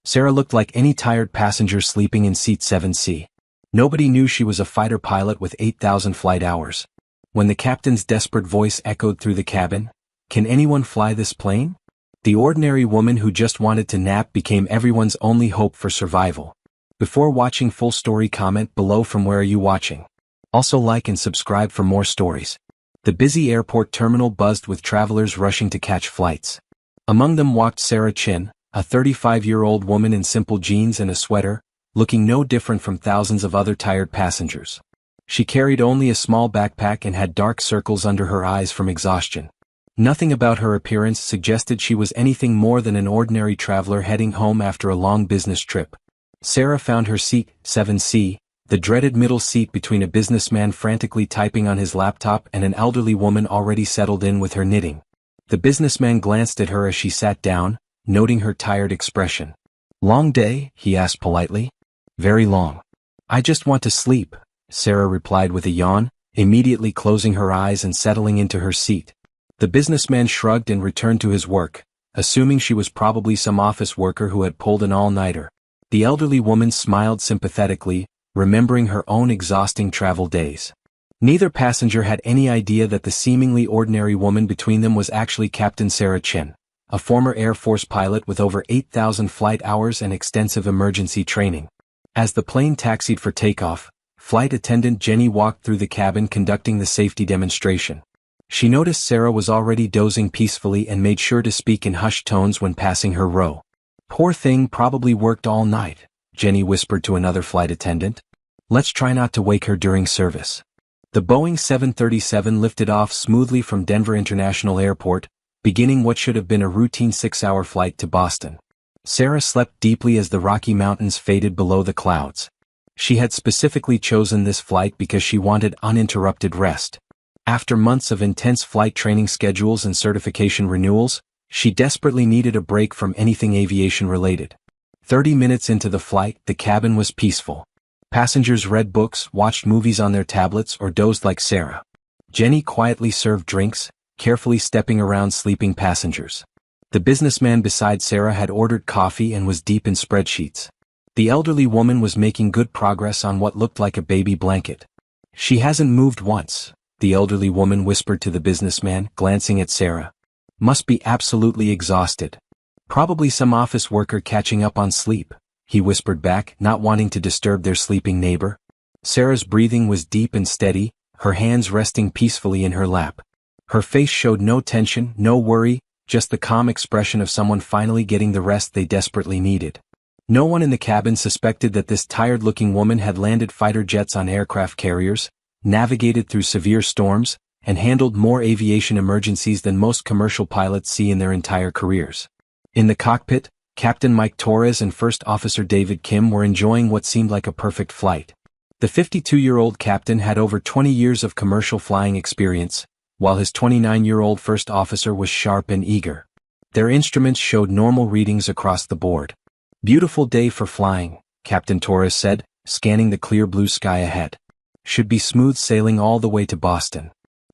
Sarah looked like any tired passenger sleeping in seat 7C. Nobody knew she was a fighter pilot with 8,000 flight hours. When the captain's desperate voice echoed through the cabin, "Can anyone fly this plane?" The ordinary woman who just wanted to nap became everyone's only hope for survival. Before watching full story, comment below from where are you watching. Also like and subscribe for more stories. The busy airport terminal buzzed with travelers rushing to catch flights. Among them walked Sarah Chin, a 35-year-old woman in simple jeans and a sweater, looking no different from thousands of other tired passengers. She carried only a small backpack and had dark circles under her eyes from exhaustion. Nothing about her appearance suggested she was anything more than an ordinary traveler heading home after a long business trip. Sarah found her seat, 7C, the dreaded middle seat between a businessman frantically typing on his laptop and an elderly woman already settled in with her knitting. The businessman glanced at her as she sat down, noting her tired expression. "Long day?" he asked politely. "Very long. I just want to sleep," Sarah replied with a yawn, immediately closing her eyes and settling into her seat. The businessman shrugged and returned to his work, assuming she was probably some office worker who had pulled an all-nighter. The elderly woman smiled sympathetically, remembering her own exhausting travel days. Neither passenger had any idea that the seemingly ordinary woman between them was actually Captain Sarah Chin, a former Air Force pilot with over 8,000 flight hours and extensive emergency training. As the plane taxied for takeoff, flight attendant Jenny walked through the cabin conducting the safety demonstration. She noticed Sarah was already dozing peacefully and made sure to speak in hushed tones when passing her row. "Poor thing probably worked all night," Jenny whispered to another flight attendant. "Let's try not to wake her during service." The Boeing 737 lifted off smoothly from Denver International Airport, beginning what should have been a routine 6-hour flight to Boston. Sarah slept deeply as the Rocky Mountains faded below the clouds. She had specifically chosen this flight because she wanted uninterrupted rest. After months of intense flight training schedules and certification renewals, she desperately needed a break from anything aviation-related. 30 minutes into the flight, the cabin was peaceful. Passengers read books, watched movies on their tablets, or dozed like Sarah. Jenny quietly served drinks, carefully stepping around sleeping passengers. The businessman beside Sarah had ordered coffee and was deep in spreadsheets. The elderly woman was making good progress on what looked like a baby blanket. "She hasn't moved once," the elderly woman whispered to the businessman, glancing at Sarah. "Must be absolutely exhausted. Probably some office worker catching up on sleep," he whispered back, not wanting to disturb their sleeping neighbor. Sarah's breathing was deep and steady, her hands resting peacefully in her lap. Her face showed no tension, no worry, just the calm expression of someone finally getting the rest they desperately needed. No one in the cabin suspected that this tired-looking woman had landed fighter jets on aircraft carriers, navigated through severe storms, and handled more aviation emergencies than most commercial pilots see in their entire careers. In the cockpit, Captain Mike Torres and First Officer David Kim were enjoying what seemed like a perfect flight. The 52-year-old captain had over 20 years of commercial flying experience, while his 29-year-old first officer was sharp and eager. Their instruments showed normal readings across the board. "Beautiful day for flying," Captain Torres said, scanning the clear blue sky ahead. "Should be smooth sailing all the way to Boston.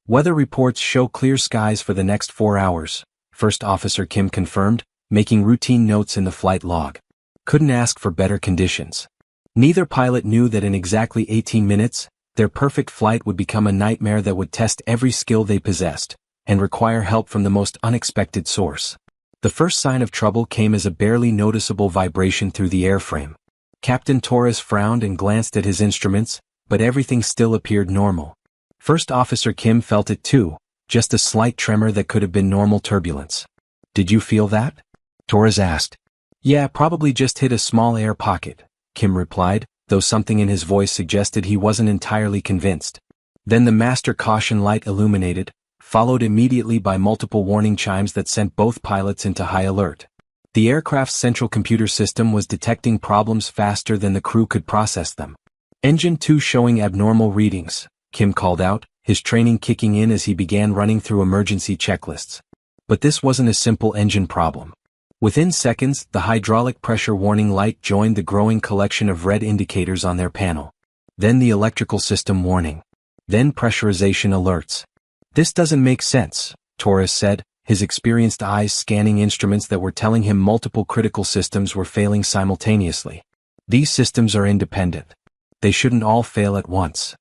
Weather reports show clear skies for the next 4 hours, First Officer Kim confirmed, making routine notes in the flight log. Couldn't ask for better conditions. Neither pilot knew that in exactly 18 minutes, their perfect flight would become a nightmare that would test every skill they possessed, and require help from the most unexpected source. The first sign of trouble came as a barely noticeable vibration through the airframe. Captain Torres frowned and glanced at his instruments, but everything still appeared normal. First Officer Kim felt it too, just a slight tremor that could have been normal turbulence. "Did you feel that?" Torres asked. "Yeah, probably just hit a small air pocket," Kim replied, though something in his voice suggested he wasn't entirely convinced. Then the master caution light illuminated, followed immediately by multiple warning chimes that sent both pilots into high alert. The aircraft's central computer system was detecting problems faster than the crew could process them. "Engine 2 showing abnormal readings," Kim called out, his training kicking in as he began running through emergency checklists. But this wasn't a simple engine problem. Within seconds, the hydraulic pressure warning light joined the growing collection of red indicators on their panel. Then the electrical system warning. Then pressurization alerts. "This doesn't make sense," Torres said, his experienced eyes scanning instruments that were telling him multiple critical systems were failing simultaneously. These systems are independent. They shouldn't all fail at once.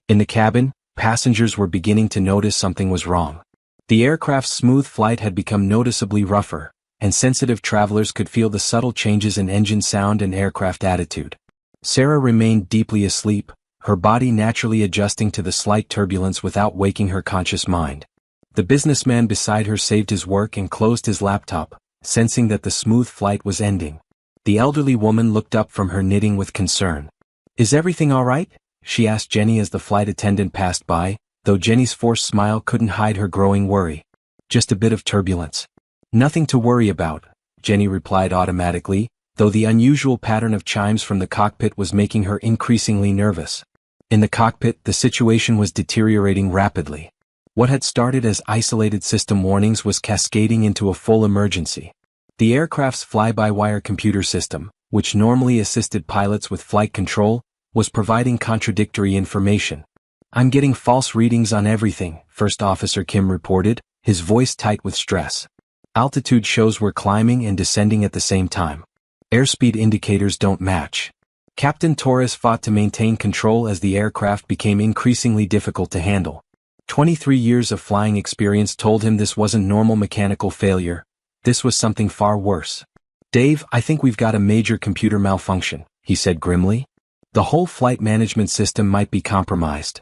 In the cabin, passengers were beginning to notice something was wrong. The aircraft's smooth flight had become noticeably rougher, and sensitive travelers could feel the subtle changes in engine sound and aircraft attitude. Sarah remained deeply asleep, her body naturally adjusting to the slight turbulence without waking her conscious mind. The businessman beside her saved his work and closed his laptop, sensing that the smooth flight was ending. The elderly woman looked up from her knitting with concern. "Is everything all right?" she asked Jenny as the flight attendant passed by, though Jenny's forced smile couldn't hide her growing worry. "Just a bit of turbulence. Nothing to worry about," Jenny replied automatically, though the unusual pattern of chimes from the cockpit was making her increasingly nervous. In the cockpit, the situation was deteriorating rapidly. What had started as isolated system warnings was cascading into a full emergency. The aircraft's fly-by-wire computer system, which normally assisted pilots with flight control, was providing contradictory information. "I'm getting false readings on everything," First Officer Kim reported, his voice tight with stress. "Altitude shows we're climbing and descending at the same time. Airspeed indicators don't match." Captain Torres fought to maintain control as the aircraft became increasingly difficult to handle. 23 years of flying experience told him this wasn't normal mechanical failure. This was something far worse. "Dave, I think we've got a major computer malfunction," he said grimly. "The whole flight management system might be compromised."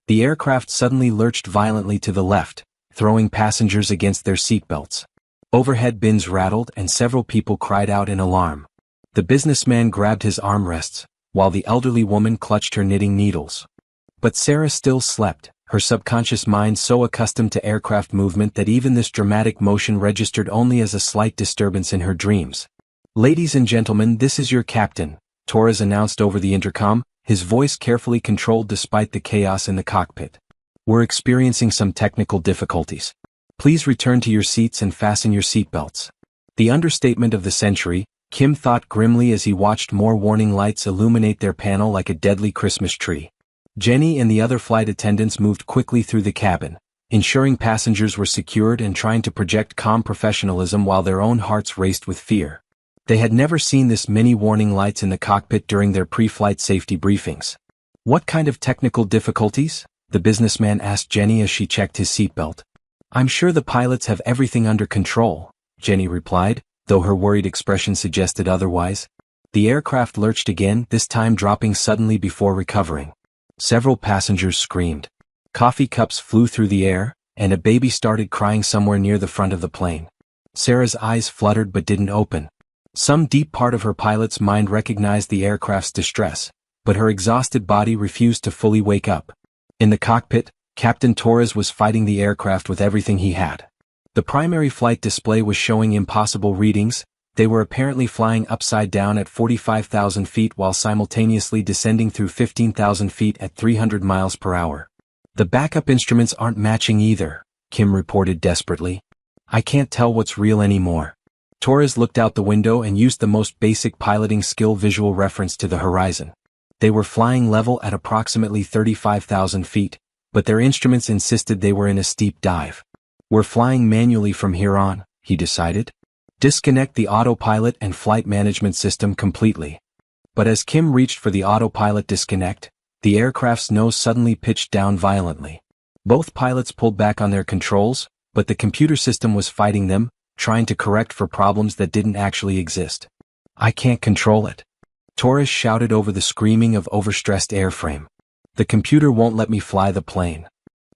The aircraft suddenly lurched violently to the left, throwing passengers against their seatbelts. Overhead bins rattled and several people cried out in alarm. The businessman grabbed his armrests, while the elderly woman clutched her knitting needles. But Sarah still slept, her subconscious mind so accustomed to aircraft movement that even this dramatic motion registered only as a slight disturbance in her dreams. "Ladies and gentlemen, this is your captain," Torres announced over the intercom, his voice carefully controlled despite the chaos in the cockpit. "We're experiencing some technical difficulties. Please return to your seats and fasten your seatbelts." The understatement of the century, Kim thought grimly as he watched more warning lights illuminate their panel like a deadly Christmas tree. Jenny and the other flight attendants moved quickly through the cabin, ensuring passengers were secured and trying to project calm professionalism while their own hearts raced with fear. They had never seen this many warning lights in the cockpit during their pre-flight safety briefings. "What kind of technical difficulties?" the businessman asked Jenny as she checked his seatbelt. "I'm sure the pilots have everything under control," Jenny replied, though her worried expression suggested otherwise. The aircraft lurched again, this time dropping suddenly before recovering. Several passengers screamed. Coffee cups flew through the air, and a baby started crying somewhere near the front of the plane. Sarah's eyes fluttered but didn't open. Some deep part of her pilot's mind recognized the aircraft's distress, but her exhausted body refused to fully wake up. In the cockpit, Captain Torres was fighting the aircraft with everything he had. The primary flight display was showing impossible readings. They were apparently flying upside down at 45,000 feet while simultaneously descending through 15,000 feet at 300 miles per hour. "The backup instruments aren't matching either," Kim reported desperately. "I can't tell what's real anymore." Torres looked out the window and used the most basic piloting skill visual reference to the horizon. They were flying level at approximately 35,000 feet, but their instruments insisted they were in a steep dive. "We're flying manually from here on," he decided. "Disconnect the autopilot and flight management system completely." But as Kim reached for the autopilot disconnect, the aircraft's nose suddenly pitched down violently. Both pilots pulled back on their controls, but the computer system was fighting them, trying to correct for problems that didn't actually exist. "I can't control it," Torres shouted over the screaming of overstressed airframe. "The computer won't let me fly the plane."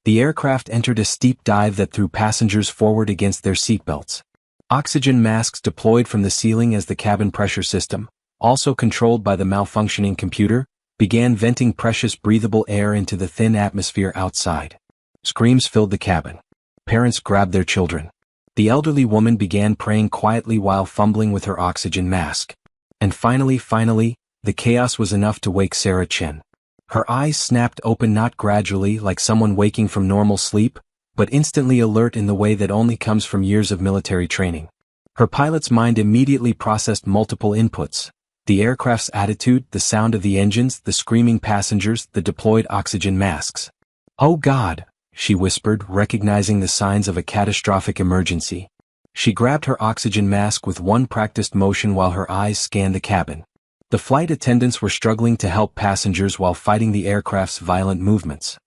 The aircraft entered a steep dive that threw passengers forward against their seatbelts. Oxygen masks deployed from the ceiling as the cabin pressure system, also controlled by the malfunctioning computer, began venting precious breathable air into the thin atmosphere outside. Screams filled the cabin. Parents grabbed their children. The elderly woman began praying quietly while fumbling with her oxygen mask. And finally, the chaos was enough to wake Sarah Chen. Her eyes snapped open, not gradually like someone waking from normal sleep, but instantly alert in the way that only comes from years of military training. Her pilot's mind immediately processed multiple inputs: the aircraft's attitude, the sound of the engines, the screaming passengers, the deployed oxygen masks. "Oh God," she whispered, recognizing the signs of a catastrophic emergency. She grabbed her oxygen mask with one practiced motion while her eyes scanned the cabin. The flight attendants were struggling to help passengers while fighting the aircraft's violent movements.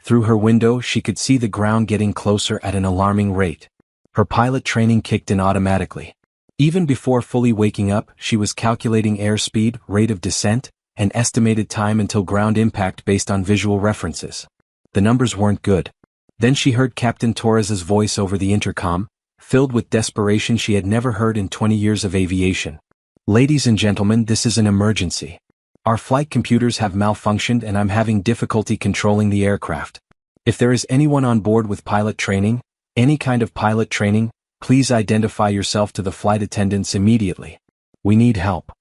Through her window, she could see the ground getting closer at an alarming rate. Her pilot training kicked in automatically. Even before fully waking up, she was calculating airspeed, rate of descent, and estimated time until ground impact based on visual references. The numbers weren't good. Then she heard Captain Torres's voice over the intercom, filled with desperation she had never heard in 20 years of aviation. "Ladies and gentlemen, this is an emergency. Our flight computers have malfunctioned and I'm having difficulty controlling the aircraft. If there is anyone on board with pilot training, any kind of pilot training, please identify yourself to the flight attendants immediately. We need help."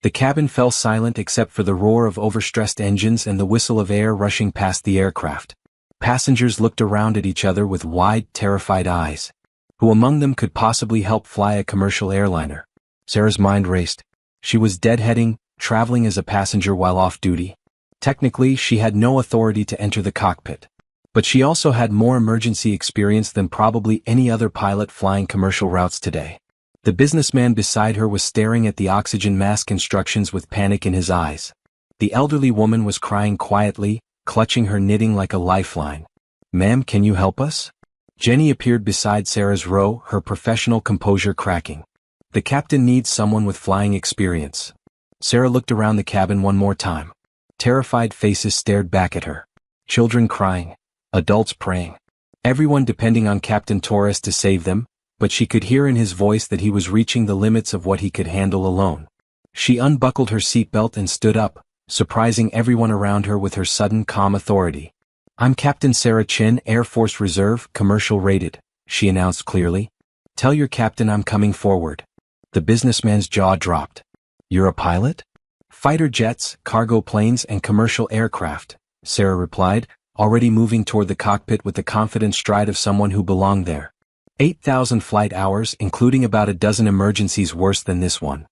The cabin fell silent except for the roar of overstressed engines and the whistle of air rushing past the aircraft. Passengers looked around at each other with wide, terrified eyes. Who among them could possibly help fly a commercial airliner? Sarah's mind raced. She was deadheading, traveling as a passenger while off duty. Technically, she had no authority to enter the cockpit. But she also had more emergency experience than probably any other pilot flying commercial routes today. The businessman beside her was staring at the oxygen mask instructions with panic in his eyes. The elderly woman was crying quietly, clutching her knitting like a lifeline. "Ma'am, can you help us?" Jenny appeared beside Sarah's row, her professional composure cracking. "The captain needs someone with flying experience." Sarah looked around the cabin one more time. Terrified faces stared back at her. Children crying. Adults praying. Everyone depending on Captain Torres to save them, but she could hear in his voice that he was reaching the limits of what he could handle alone. She unbuckled her seatbelt and stood up, surprising everyone around her with her sudden calm authority. "I'm Captain Sarah Chin, Air Force Reserve, commercial rated," she announced clearly. "Tell your captain I'm coming forward." The businessman's jaw dropped. "You're a pilot?" "Fighter jets, cargo planes and commercial aircraft," Sarah replied, already moving toward the cockpit with the confident stride of someone who belonged there. 8,000 flight hours, including about a dozen emergencies worse than this one.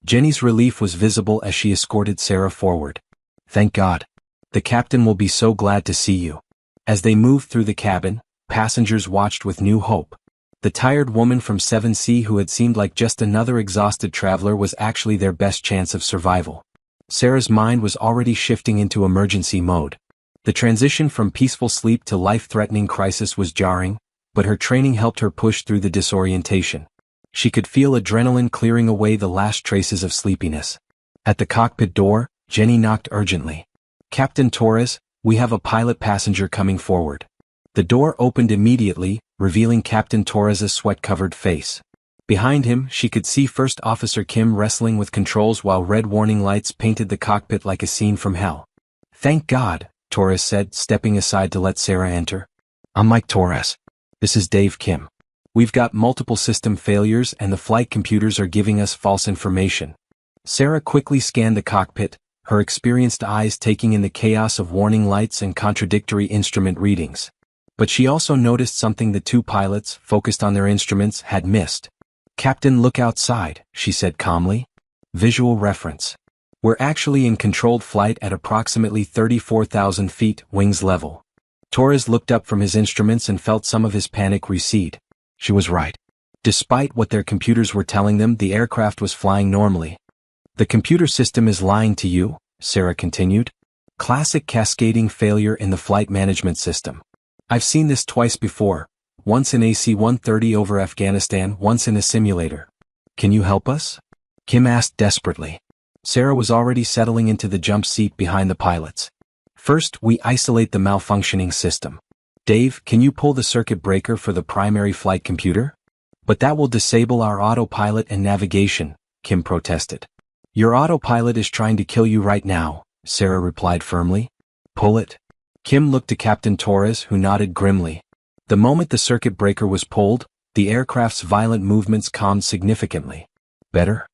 Jenny's relief was visible as she escorted Sarah forward. "Thank God. The captain will be so glad to see you." As they moved through the cabin, passengers watched with new hope. The tired woman from 7C who had seemed like just another exhausted traveler was actually their best chance of survival. Sarah's mind was already shifting into emergency mode. The transition from peaceful sleep to life-threatening crisis was jarring, but her training helped her push through the disorientation. She could feel adrenaline clearing away the last traces of sleepiness. At the cockpit door, Jenny knocked urgently. "Captain Torres, we have a pilot passenger coming forward." The door opened immediately, revealing Captain Torres's sweat-covered face. Behind him, she could see First Officer Kim wrestling with controls while red warning lights painted the cockpit like a scene from hell. "Thank God," Torres said, stepping aside to let Sarah enter. "I'm Mike Torres. This is Dave Kim. We've got multiple system failures and the flight computers are giving us false information." Sarah quickly scanned the cockpit, her experienced eyes taking in the chaos of warning lights and contradictory instrument readings. But she also noticed something the two pilots, focused on their instruments, had missed. "Captain, look outside," she said calmly. Visual reference. "We're actually in controlled flight at approximately 34,000 feet, wings level." Torres looked up from his instruments and felt some of his panic recede. She was right. Despite what their computers were telling them, the aircraft was flying normally. "The computer system is lying to you," Sarah continued. "Classic cascading failure in the flight management system. I've seen this twice before, once in AC-130 over Afghanistan, once in a simulator. Can you help us?" Kim asked desperately. Sarah was already settling into the jump seat behind the pilots. "First, we isolate the malfunctioning system. Dave, can you pull the circuit breaker for the primary flight computer?" "But that will disable our autopilot and navigation," Kim protested. "Your autopilot is trying to kill you right now," Sarah replied firmly. "Pull it." Kim looked to Captain Torres, who nodded grimly. The moment the circuit breaker was pulled, the aircraft's violent movements calmed significantly. "Better?"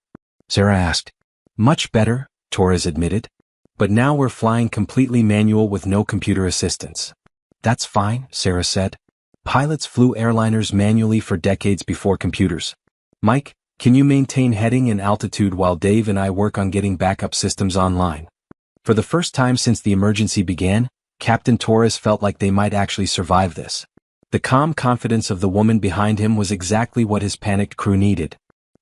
Sarah asked. "Much better," Torres admitted. "But now we're flying completely manual with no computer assistance." "That's fine," Sarah said. "Pilots flew airliners manually for decades before computers. Mike, can you maintain heading and altitude while Dave and I work on getting backup systems online?" For the first time since the emergency began, Captain Torres felt like they might actually survive this. The calm confidence of the woman behind him was exactly what his panicked crew needed.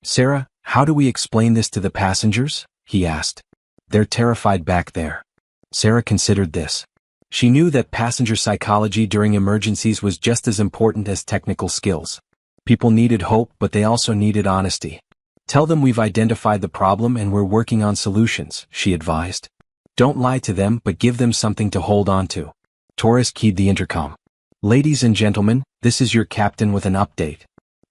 "Sarah, how do we explain this to the passengers?" he asked. "They're terrified back there." Sarah considered this. She knew that passenger psychology during emergencies was just as important as technical skills. People needed hope, but they also needed honesty. "Tell them we've identified the problem and we're working on solutions," she advised. "Don't lie to them, but give them something to hold on to." Torres keyed the intercom. "Ladies and gentlemen, this is your captain with an update.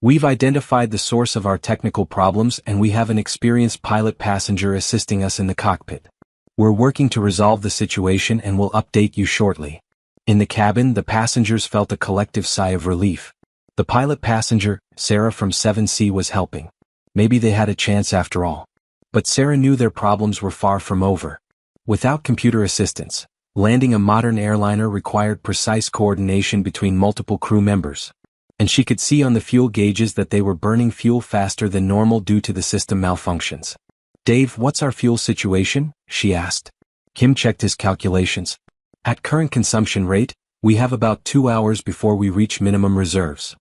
We've identified the source of our technical problems and we have an experienced pilot passenger assisting us in the cockpit. We're working to resolve the situation and will update you shortly." In the cabin, the passengers felt a collective sigh of relief. The pilot passenger, Sarah from 7C, was helping. Maybe they had a chance after all. But Sarah knew their problems were far from over. Without computer assistance, landing a modern airliner required precise coordination between multiple crew members. And she could see on the fuel gauges that they were burning fuel faster than normal due to the system malfunctions. "Dave, what's our fuel situation?" she asked. Kim checked his calculations. "At current consumption rate, we have about 2 hours before we reach minimum reserves.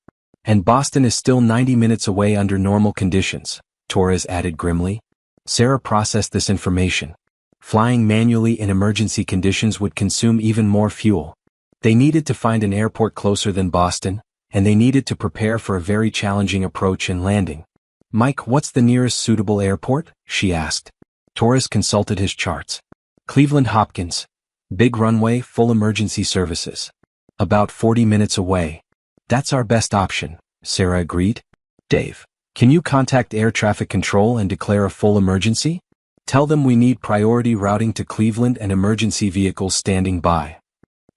And Boston is still 90 minutes away under normal conditions," Torres added grimly. Sarah processed this information. Flying manually in emergency conditions would consume even more fuel. They needed to find an airport closer than Boston, and they needed to prepare for a very challenging approach and landing. "Mike, what's the nearest suitable airport?" she asked. Torres consulted his charts. "Cleveland Hopkins. Big runway, full emergency services. About 40 minutes away." "That's our best option," Sarah agreed. "Dave, can you contact air traffic control and declare a full emergency? Tell them we need priority routing to Cleveland and emergency vehicles standing by."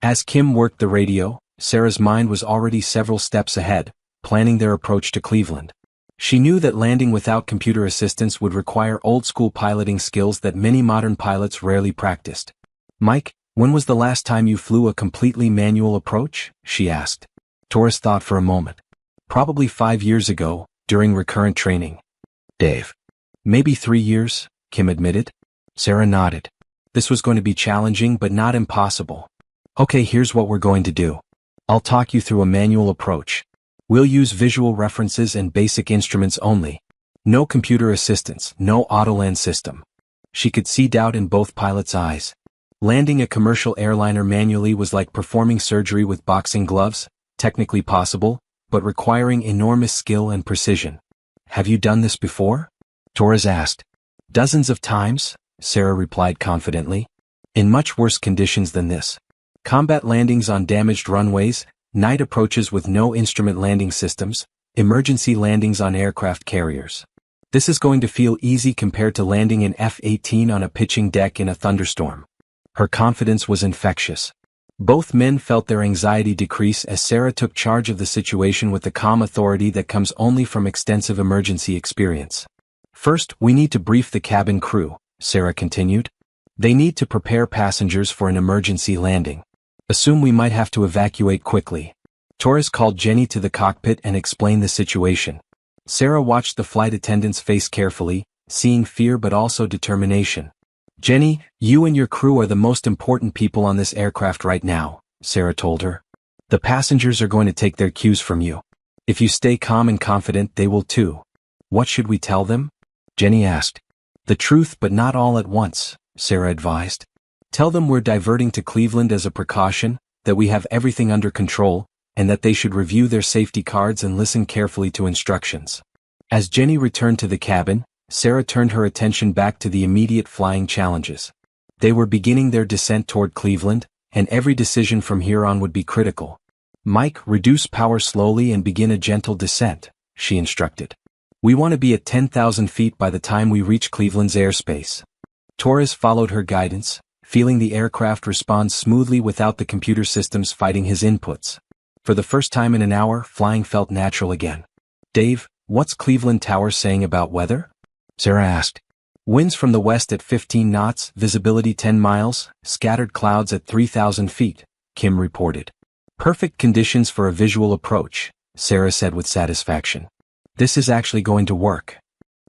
As Kim worked the radio, Sarah's mind was already several steps ahead, planning their approach to Cleveland. She knew that landing without computer assistance would require old-school piloting skills that many modern pilots rarely practiced. "Mike, when was the last time you flew a completely manual approach?" she asked. Torres thought for a moment. "Probably 5 years ago, during recurrent training." "Dave. Maybe 3 years," Kim admitted. Sarah nodded. This was going to be challenging but not impossible. "Okay, here's what we're going to do. I'll talk you through a manual approach. We'll use visual references and basic instruments only. No computer assistance, no autoland system." She could see doubt in both pilots' eyes. Landing a commercial airliner manually was like performing surgery with boxing gloves, technically possible, but requiring enormous skill and precision. "Have you done this before?" Torres asked. "Dozens of times," Sarah replied confidently. "In much worse conditions than this. Combat landings on damaged runways, night approaches with no instrument landing systems, emergency landings on aircraft carriers. This is going to feel easy compared to landing an F-18 on a pitching deck in a thunderstorm." Her confidence was infectious. Both men felt their anxiety decrease as Sarah took charge of the situation with the calm authority that comes only from extensive emergency experience. "First, we need to brief the cabin crew," Sarah continued. "They need to prepare passengers for an emergency landing. Assume we might have to evacuate quickly." Torres called Jenny to the cockpit and explained the situation. Sarah watched the flight attendant's face carefully, seeing fear but also determination. "Jenny, you and your crew are the most important people on this aircraft right now," Sarah told her. "The passengers are going to take their cues from you. If you stay calm and confident, they will too." "What should we tell them?" Jenny asked. "The truth, but not all at once," Sarah advised. "Tell them we're diverting to Cleveland as a precaution, that we have everything under control, and that they should review their safety cards and listen carefully to instructions." As Jenny returned to the cabin, Sarah turned her attention back to the immediate flying challenges. They were beginning their descent toward Cleveland, and every decision from here on would be critical. "Mike, reduce power slowly and begin a gentle descent," she instructed. "We want to be at 10,000 feet by the time we reach Cleveland's airspace." Torres followed her guidance, feeling the aircraft respond smoothly without the computer systems fighting his inputs. For the first time in an hour, flying felt natural again. "Dave, what's Cleveland Tower saying about weather?" Sarah asked. "Winds from the west at 15 knots, visibility 10 miles, scattered clouds at 3,000 feet, Kim reported. "Perfect conditions for a visual approach," Sarah said with satisfaction. "This is actually going to work."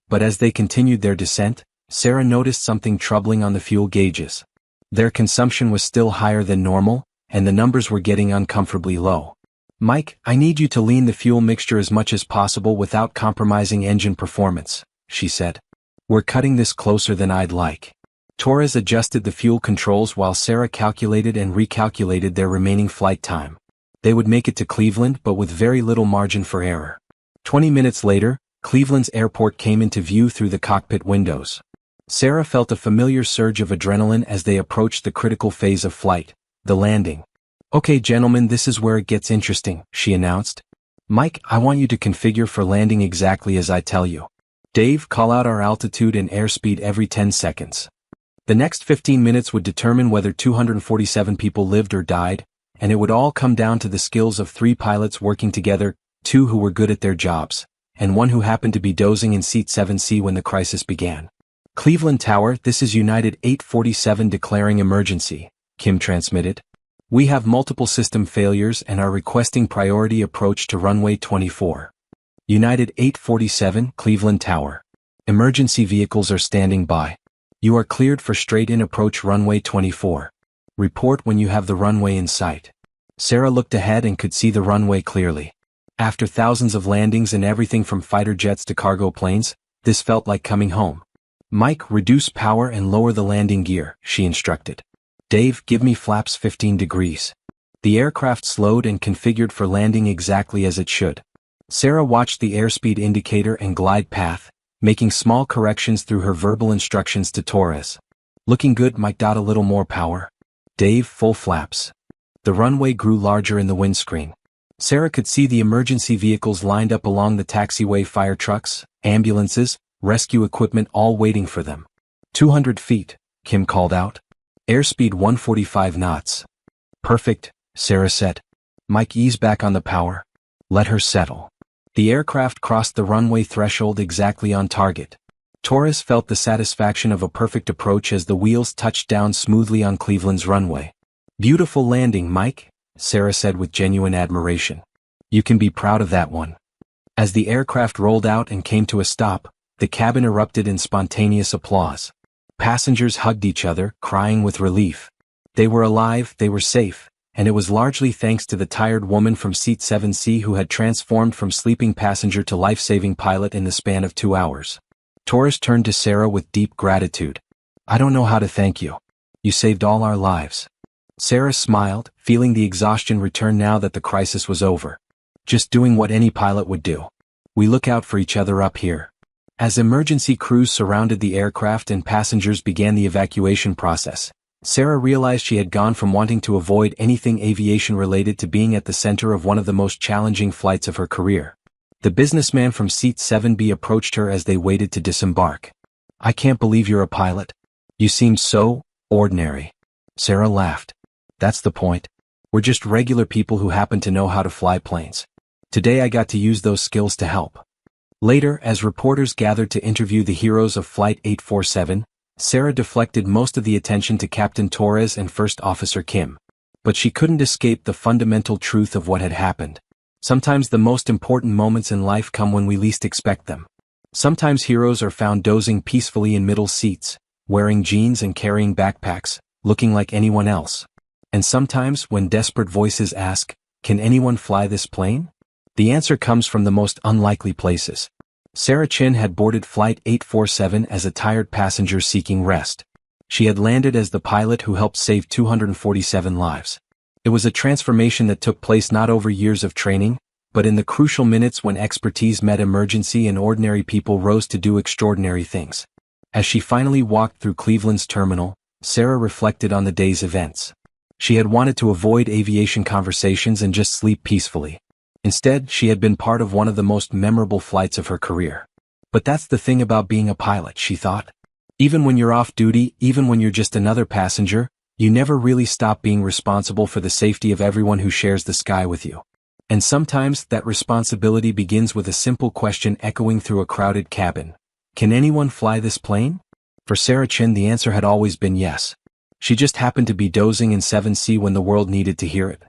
But as they continued their descent, Sarah noticed something troubling on the fuel gauges. Their consumption was still higher than normal, and the numbers were getting uncomfortably low. "Mike, I need you to lean the fuel mixture as much as possible without compromising engine performance," she said. "We're cutting this closer than I'd like." Torres adjusted the fuel controls while Sarah calculated and recalculated their remaining flight time. They would make it to Cleveland but with very little margin for error. 20 minutes later, Cleveland's airport came into view through the cockpit windows. Sarah felt a familiar surge of adrenaline as they approached the critical phase of flight, the landing. "Okay, gentlemen, this is where it gets interesting," she announced. "Mike, I want you to configure for landing exactly as I tell you. Dave, call out our altitude and airspeed every 10 seconds. The next 15 minutes would determine whether 247 people lived or died, and it would all come down to the skills of 3 pilots working together, 2 who were good at their jobs, and 1 who happened to be dozing in seat 7C when the crisis began." "Cleveland Tower, this is United 847 declaring emergency," Kim transmitted. "We have multiple system failures and are requesting priority approach to runway 24. United 847, Cleveland Tower. Emergency vehicles are standing by. You are cleared for straight-in approach runway 24. Report when you have the runway in sight." Sarah looked ahead and could see the runway clearly. After thousands of landings and everything from fighter jets to cargo planes, this felt like coming home. "Mike, reduce power and lower the landing gear," she instructed. "Dave, give me flaps 15 degrees. The aircraft slowed and configured for landing exactly as it should. Sarah watched the airspeed indicator and glide path, making small corrections through her verbal instructions to Torres. "Looking good, Mike. A little more power. Dave, full flaps." The runway grew larger in the windscreen. Sarah could see the emergency vehicles lined up along the taxiway, fire trucks, ambulances, rescue equipment all waiting for them. 200 feet, Kim called out. "Airspeed 145 knots. "Perfect," Sarah said. "Mike, ease back on the power. Let her settle." The aircraft crossed the runway threshold exactly on target. Torres felt the satisfaction of a perfect approach as the wheels touched down smoothly on Cleveland's runway. "Beautiful landing, Mike," Sarah said with genuine admiration. "You can be proud of that one." As the aircraft rolled out and came to a stop, the cabin erupted in spontaneous applause. Passengers hugged each other, crying with relief. They were alive, they were safe, and it was largely thanks to the tired woman from seat 7C who had transformed from sleeping passenger to life-saving pilot in the span of 2 hours. Torres turned to Sarah with deep gratitude. "I don't know how to thank you. You saved all our lives." Sarah smiled, feeling the exhaustion return now that the crisis was over. "Just doing what any pilot would do. We look out for each other up here." As emergency crews surrounded the aircraft and passengers began the evacuation process, Sarah realized she had gone from wanting to avoid anything aviation-related to being at the center of one of the most challenging flights of her career. The businessman from seat 7B approached her as they waited to disembark. "I can't believe you're a pilot. You seemed so ordinary." Sarah laughed. "That's the point. We're just regular people who happen to know how to fly planes. Today I got to use those skills to help." Later, as reporters gathered to interview the heroes of Flight 847, Sarah deflected most of the attention to Captain Torres and First Officer Kim. But she couldn't escape the fundamental truth of what had happened. Sometimes the most important moments in life come when we least expect them. Sometimes heroes are found dozing peacefully in middle seats, wearing jeans and carrying backpacks, looking like anyone else. And sometimes, when desperate voices ask, "Can anyone fly this plane?" the answer comes from the most unlikely places. Sarah Chin had boarded Flight 847 as a tired passenger seeking rest. She had landed as the pilot who helped save 247 lives. It was a transformation that took place not over years of training, but in the crucial minutes when expertise met emergency and ordinary people rose to do extraordinary things. As she finally walked through Cleveland's terminal, Sarah reflected on the day's events. She had wanted to avoid aviation conversations and just sleep peacefully. Instead, she had been part of one of the most memorable flights of her career. But that's the thing about being a pilot, she thought. Even when you're off duty, even when you're just another passenger, you never really stop being responsible for the safety of everyone who shares the sky with you. And sometimes that responsibility begins with a simple question echoing through a crowded cabin. Can anyone fly this plane? For Sarah Chin, the answer had always been yes. She just happened to be dozing in 7C when the world needed to hear it.